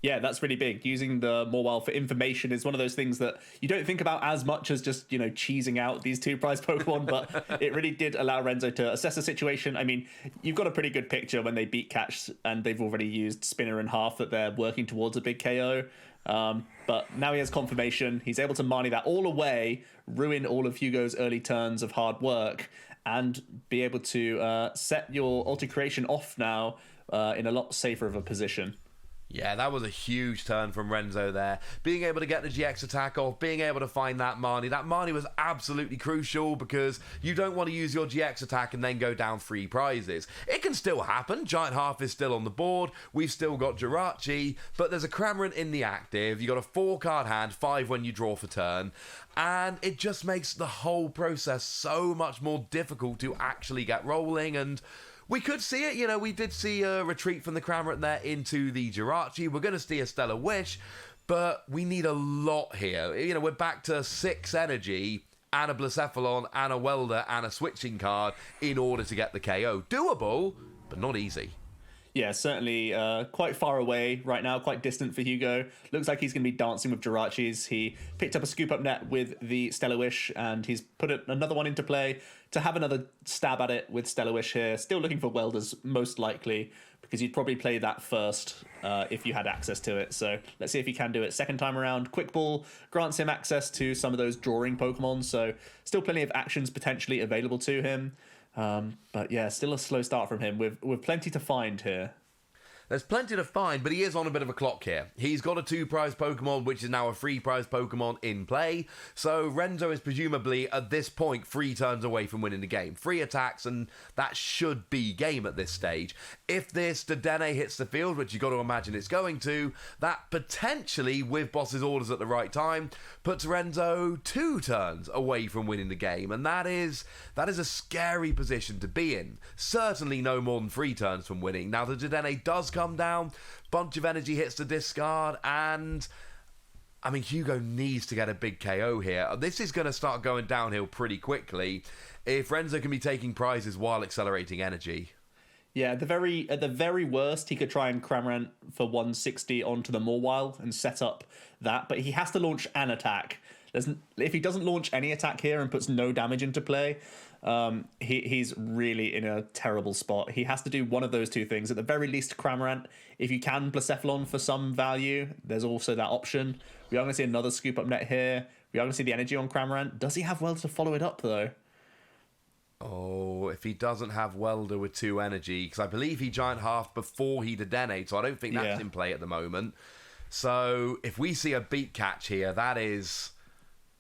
Yeah, that's really big. Using the Mawile for information is one of those things that you don't think about as much as just, cheesing out these two prize Pokemon, but it really did allow Renzo to assess the situation. I mean, you've got a pretty good picture when they beat Catch and they've already used Spinner and Half that they're working towards a big KO. But now he has confirmation. He's able to Marnie that all away, ruin all of Hugo's early turns of hard work, and be able to set your Ultra Creation off now in a lot safer of a position. Yeah, that was a huge turn from Renzo there. Being able to get the GX attack off, being able to find that Marnie. That Marnie was absolutely crucial because you don't want to use your GX attack and then go down 3 prizes. It can still happen. Giant Half is still on the board. We've still got Jirachi, but there's a Cramorant in the active. You got a 4-card hand, 5 when you draw for turn. And it just makes the whole process so much more difficult to actually get rolling. And we could see it, we did see a retreat from the Cramorant there into the Jirachi. We're going to see a Stellar Wish, but we need a lot here. We're back to 6 energy and a Blacephalon and a Welder and a switching card in order to get the KO. Doable, but not easy. Yeah, certainly quite far away right now, quite distant for Hugo. Looks like he's going to be dancing with Jirachis. He picked up a scoop up net with the Stellar Wish, and he's put another one into play to have another stab at it with Stellar Wish here. Still looking for Welders, most likely, because you'd probably play that first if you had access to it. So let's see if he can do it. Second time around, Quick Ball grants him access to some of those drawing Pokemon, so still plenty of actions potentially available to him. But yeah, still a slow start from him with plenty to find here. There's plenty to find, but he is on a bit of a clock here. He's got a 2-prize Pokemon, which is now a 3-prize Pokemon in play. So Renzo is presumably, at this point, 3 turns away from winning the game. 3 attacks, and that should be game at this stage. If this Dedenne hits the field, which you've got to imagine it's going to, that potentially, with Boss's orders at the right time, puts Renzo 2 turns away from winning the game. And that is a scary position to be in. Certainly no more than 3 turns from winning. Now, the Dedenne does come down, bunch of energy hits to discard, and I mean, Hugo needs to get a big KO here. This is going to start going downhill pretty quickly if Renzo can be taking prizes while accelerating energy. Yeah, at the very worst, he could try and Cramorant for 160 onto the Mawile and set up that, but he has to launch an attack. If he doesn't launch any attack here and puts no damage into play, he's really in a terrible spot. He has to do one of those 2 things. At the very least, Cramorant. If you can Blacephalon for some value, there's also that option. We are going to see another scoop up net here. We are going to see the energy on Cramorant. Does he have Welder to follow it up, though? Oh, if he doesn't have Welder with 2 energy, because I believe he Giant Half before he Dedenne, so I don't think that's in play at the moment. So if we see a Beat Catch here, that is...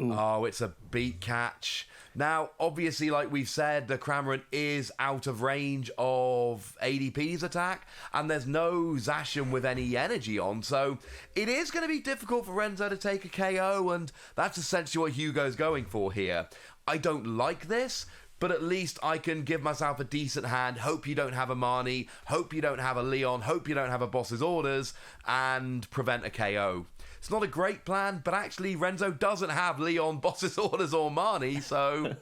Ooh. Oh, it's a Beat Catch. Now, obviously, like we've said, the Cramorant is out of range of ADP's attack, and there's no Zacian with any energy on, so it is going to be difficult for Renzo to take a KO, and that's essentially what Hugo's going for here. I don't like this, but at least I can give myself a decent hand, hope you don't have a Marnie, hope you don't have a Leon, hope you don't have a Boss's Orders, and prevent a KO. It's not a great plan, but actually Renzo doesn't have Leon, Boss's Orders, or Marnie, so...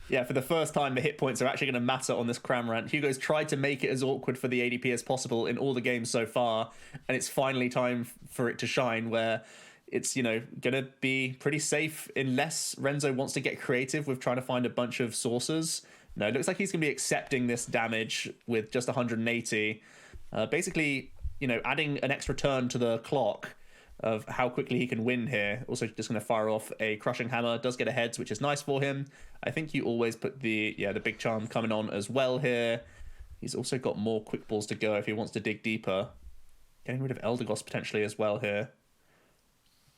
Yeah, for the first time, the hit points are actually going to matter on this Cramorant. Hugo's tried to make it as awkward for the ADP as possible in all the games so far, and it's finally time for it to shine, where it's, going to be pretty safe unless Renzo wants to get creative with trying to find a bunch of sources. No, it looks like he's going to be accepting this damage with just 180. Basically, adding an extra turn to the clock of how quickly he can win here. Also just going to fire off a Crushing Hammer. Does get a heads, which is nice for him. I think you always put the Big Charm coming on as well here. He's also got more Quick Balls to go if he wants to dig deeper. Getting rid of Eldegoss potentially as well here.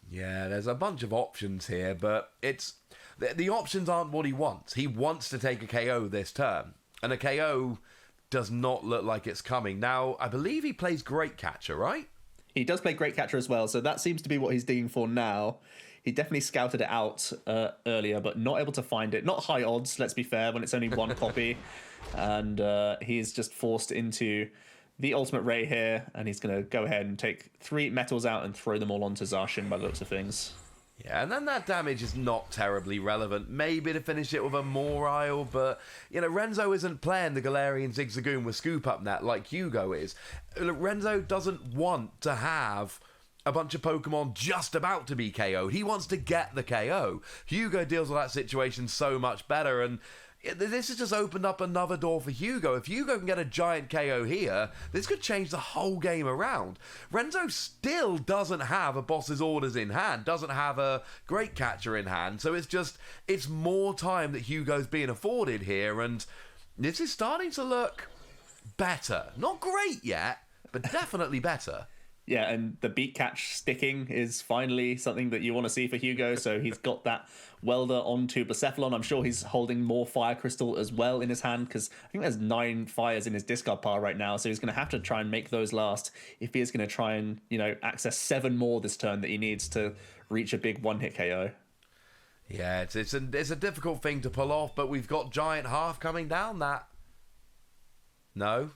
Yeah, there's a bunch of options here, but it's the options aren't what he wants. He wants to take a KO this turn, and a KO does not look like it's coming. Now, I believe he plays Great Catcher, right? He does play Great Catcher as well, so that seems to be what he's digging for now. He definitely scouted it out earlier, but not able to find it. Not high odds, let's be fair, when it's only 1 copy. And he's just forced into the Ultimate Ray here, and he's going to go ahead and take 3 metals out and throw them all onto Zacian by the looks of things. Yeah, and then that damage is not terribly relevant. Maybe to finish it with a Morile, but, Renzo isn't playing the Galarian Zigzagoon with Scoop Up Net like Hugo is. Renzo doesn't want to have a bunch of Pokemon just about to be KO'd. He wants to get the KO. Hugo deals with that situation so much better, and this has just opened up another door for Hugo. If Hugo can get a giant KO here, this could change the whole game around. Renzo still doesn't have a boss's orders in hand, doesn't have a great catcher in hand, so it's more time that Hugo's being afforded here, and this is starting to look better. Not great yet, but definitely better. Yeah, and the beat catch sticking is finally something that you want to see for Hugo. So he's got that welder onto Blacephalon. I'm sure he's holding more Fire Crystal as well in his hand, because I think there's 9 fires in his discard pile right now. So he's going to have to try and make those last if he is going to try and, access 7 more this turn that he needs to reach a big one-hit KO. Yeah, it's a difficult thing to pull off, but we've got Giant Half coming down that. No?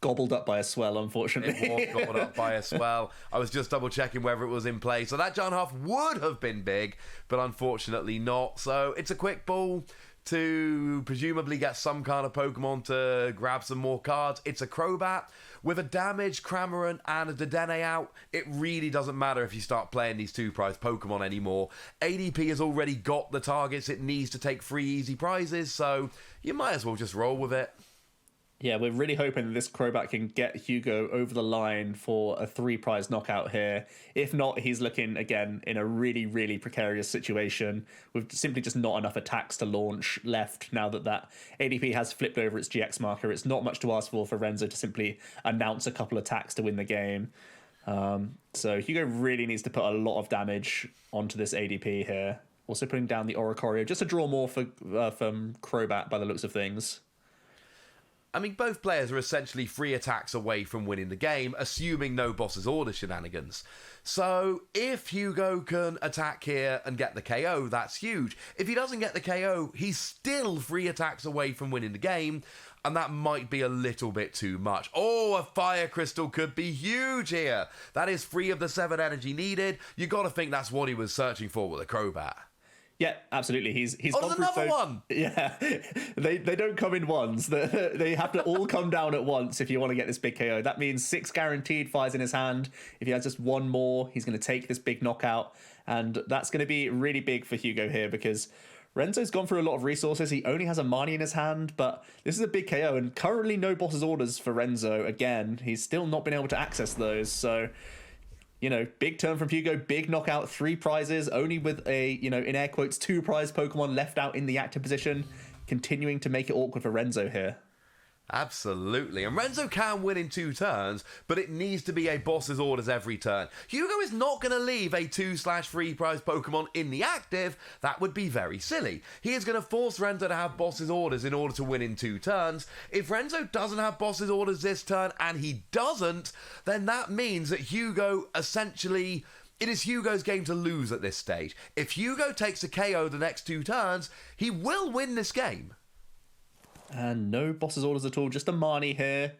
Gobbled up by a swell, unfortunately. It was gobbled up by a swell. I was just double checking whether it was in play. So that Giant Half would have been big, but unfortunately not. So it's a quick ball to presumably get some kind of Pokemon to grab some more cards. It's a Crobat. With a damaged Cramorant and a Dedenne out, it really doesn't matter if you start playing these 2-prize Pokemon anymore. ADP has already got the targets it needs to take 3 easy prizes, so you might as well just roll with it. Yeah, we're really hoping that this Crobat can get Hugo over the line for a 3-prize knockout here. If not, he's looking, again, in a really, really precarious situation with simply just not enough attacks to launch left now that ADP has flipped over its GX marker. It's not much to ask for Renzo to simply announce a couple attacks to win the game. So Hugo really needs to put a lot of damage onto this ADP here. Also putting down the Oricorio just to draw more from Crobat by the looks of things. I mean, both players are essentially 3 attacks away from winning the game, assuming no boss's order shenanigans. So, if Hugo can attack here and get the KO, that's huge. If he doesn't get the KO, he's still 3 attacks away from winning the game, and that might be a little bit too much. Oh, a Fire Crystal could be huge here. That is 3 of the 7 energy needed. You got to think that's what he was searching for with a Crobat. Yeah, absolutely. He's gone through another one. Yeah, they don't come in ones. They have to all come down at once if you want to get this big KO. That means 6 guaranteed fires in his hand. If he has just 1 more, he's going to take this big knockout, and that's going to be really big for Hugo here because Renzo's gone through a lot of resources. He only has a Marnie in his hand, but this is a big KO, and currently no boss's orders for Renzo. Again, he's still not been able to access those, so big turn from Hugo, big knockout, 3 prizes, only with a, in air quotes, 2-prize Pokemon left out in the active position, continuing to make it awkward for Renzo here. Absolutely. And Renzo can win in 2 turns, but it needs to be a boss's orders every turn. Hugo is not going to leave a 2/3 prize Pokemon in the active. That would be very silly. He is going to force Renzo to have boss's orders in order to win in 2 turns. If Renzo doesn't have boss's orders this turn, and he doesn't, then that means that Hugo essentially... It is Hugo's game to lose at this stage. If Hugo takes a KO the next 2 turns, he will win this game. And no boss's orders at all, just a Marnie here.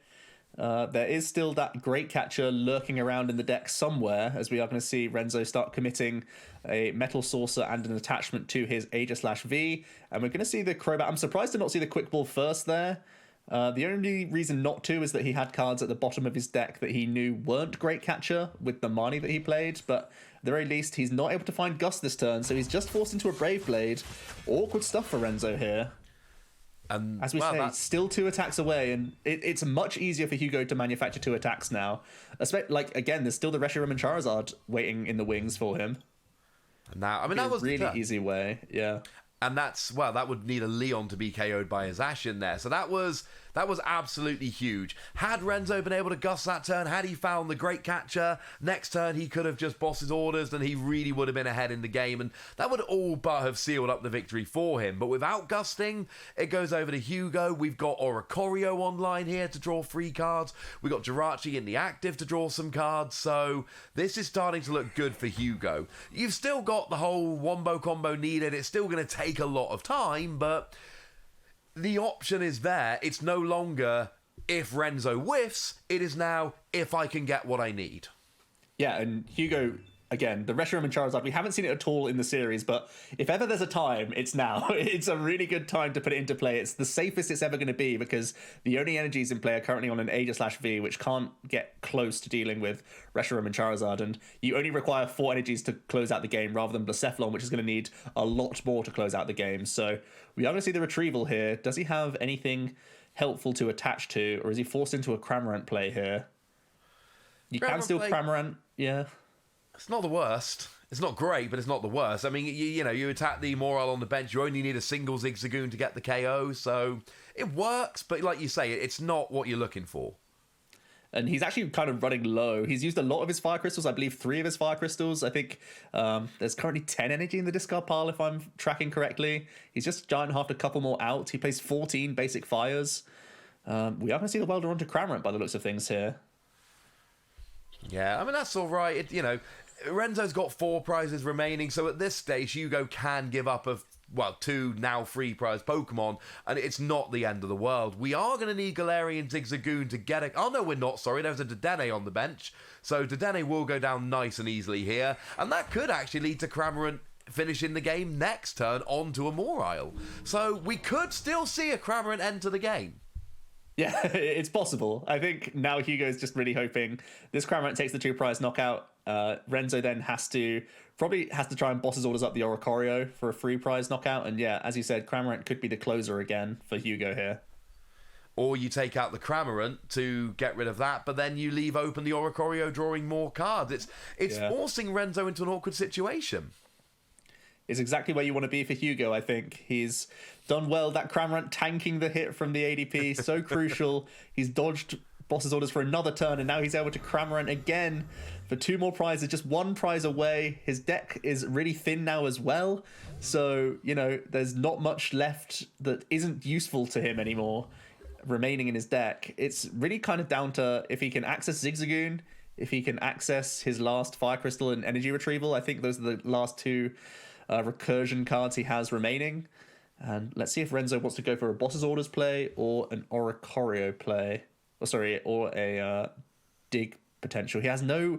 There is still that great catcher lurking around in the deck somewhere, as we are going to see Renzo start committing a Metal Saucer and an attachment to his Aegis/V. And we're going to see the Crobat. I'm surprised to not see the Quick Ball first there. The only reason not to is that he had cards at the bottom of his deck that he knew weren't great catcher with the Marnie that he played, but at the very least, he's not able to find Gust this turn, so he's just forced into a Brave Blade. Awkward stuff for Renzo here. As we say, still 2 attacks away, and it's much easier for Hugo to manufacture 2 attacks now. Again, there's still the Reshiram and Charizard waiting in the wings for him. Now, that was a really easy way, yeah. And that would need a Leon to be KO'd by his Ashen there. So that was absolutely huge. Had Renzo been able to Gust that turn, had he found the great catcher, next turn he could have just bossed his orders and he really would have been ahead in the game. And that would all but have sealed up the victory for him. But without Gusting, it goes over to Hugo. We've got Oricorio online here to draw 3 cards. We've got Jirachi in the active to draw some cards. So this is starting to look good for Hugo. You've still got the whole Wombo combo needed. It's still going to take a lot of time, but the option is there. It's no longer if Renzo whiffs, it is now if I can get what I need. Yeah, and Hugo again, the Reshiram and Charizard, we haven't seen it at all in the series, but if ever there's a time, it's now. It's a really good time to put it into play. It's the safest it's ever going to be because the only energies in play are currently on an Aegis/V, which can't get close to dealing with Reshiram and Charizard, and you only require 4 energies to close out the game rather than Blacephalon, which is going to need a lot more to close out the game. So we are going to see the retrieval here. Does he have anything helpful to attach to, or is he forced into a Cramorant play here? You can still Cramorant, yeah. It's not the worst. It's not great, but it's not the worst. I mean, you attack the Moral on the bench, you only need a single Zigzagoon to get the KO, so it works, but like you say, it's not what you're looking for. And he's actually kind of running low. He's used a lot of his Fire Crystals, I believe 3 of his Fire Crystals. I think there's currently 10 energy in the discard pile, if I'm tracking correctly. He's just giant halved a couple more out. He plays 14 basic Fires. We are going to see the Welder onto Cramorant by the looks of things here. Yeah, I mean, that's all right. Renzo's got 4 prizes remaining, so at this stage, Hugo can give up 2 now free prize Pokemon, and it's not the end of the world. We are going to need Galarian Zigzagoon to get it. Oh, no, we're not. Sorry, there's a Dedenne on the bench. So Dedenne will go down nice and easily here, and that could actually lead to Cramorant finishing the game next turn onto a Morile. So we could still see a Cramorant enter the game. Yeah, it's possible. I think now Hugo's just really hoping this Cramorant takes the 2 prize knockout. Renzo then probably has to try and boss his orders up the Oricorio for a 3 prize knockout. And yeah, as you said, Cramorant could be the closer again for Hugo here. Or you take out the Cramorant to get rid of that, but then you leave open the Oricorio drawing more cards. It's forcing Renzo into an awkward situation. Is exactly where you want to be for Hugo, I think. He's done well. That Cramorant tanking the hit from the ADP, so crucial. He's dodged boss's orders for another turn, and now he's able to Cramorant again for 2 more prizes, just 1 prize away. His deck is really thin now as well, so, there's not much left that isn't useful to him anymore remaining in his deck. It's really kind of down to if he can access Zigzagoon, if he can access his last Fire Crystal and Energy Retrieval. I think those are the last 2 recursion cards he has remaining. And let's see if Renzo wants to go for a boss's orders play or an Oricorio play. Or a dig potential. He has no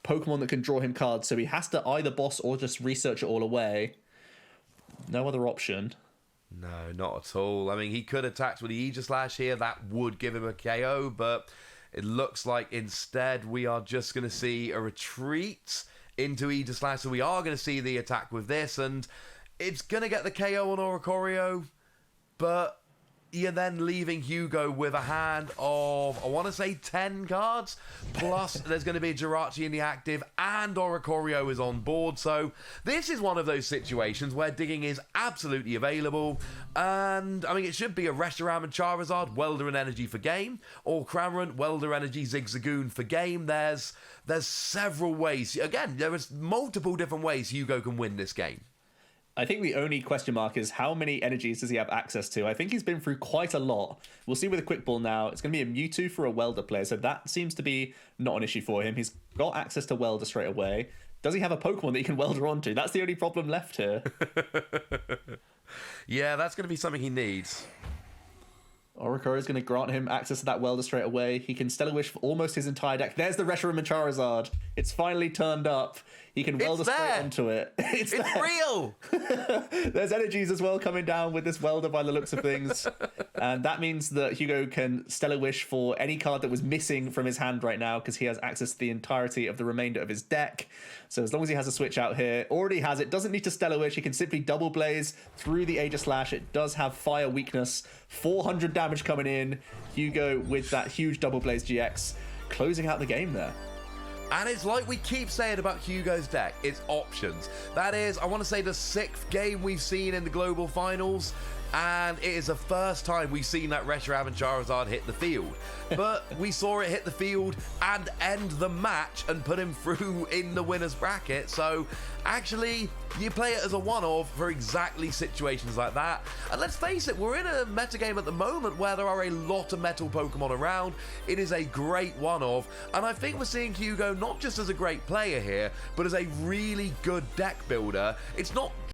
Pokemon that can draw him cards, so he has to either boss or just research it all away. No other option. No, not at all. I mean, he could attack with the Aegislash here. That would give him a KO, but it looks like instead we are just going to see a retreat into Aegislash. So we are going to see the attack with this, and it's going to get the KO on Oricorio, but you're then leaving Hugo with a hand of, I want to say 10 cards, plus there's going to be Jirachi in the active, and Oricorio is on board. So this is one of those situations where digging is absolutely available, and I mean, it should be a Reshiram and Charizard, Welder and Energy for game, or Cramorant, Welder Energy, Zigzagoon for game. There's several ways. Again, there is multiple different ways Hugo can win this game. I think the only question mark is how many energies does he have access to? I think he's been through quite a lot. We'll see with a quick ball now. It's going to be a Mewtwo for a Welder player, so that seems to be not an issue for him. He's got access to Welder straight away. Does he have a Pokemon that he can Welder onto? That's the only problem left here. Yeah, that's going to be something he needs. Oricorio is going to grant him access to that Welder straight away. He can Stellar Wish for almost his entire deck. There's the Reshiram and Charizard. It's finally turned up. He can Welder straight onto it. It's real! There's energies as well coming down with this Welder by the looks of things. And that means that Hugo can Stellar Wish for any card that was missing from his hand right now because he has access to the entirety of the remainder of his deck. So as long as he has a switch out here, already has it, doesn't need to Stellar Wish. He can simply Double Blaze through the Aegislash. It does have Fire Weakness. 400 damage coming in. Hugo with that huge Double Blaze GX closing out the game there. And it's like we keep saying about Hugo's deck, it's options. That is, I want to say, the 6th game we've seen in the global finals, and it is the first time we've seen that Reshiram and Charizard hit the field. But we saw it hit the field and end the match and put him through in the winner's bracket. So actually, you play it as a one-off for exactly situations like that. And let's face it, we're in a metagame at the moment where there are a lot of metal Pokemon around. It is a great one-off, and I think we're seeing Hugo not just as a great player here, but as a really good deck builder. It's not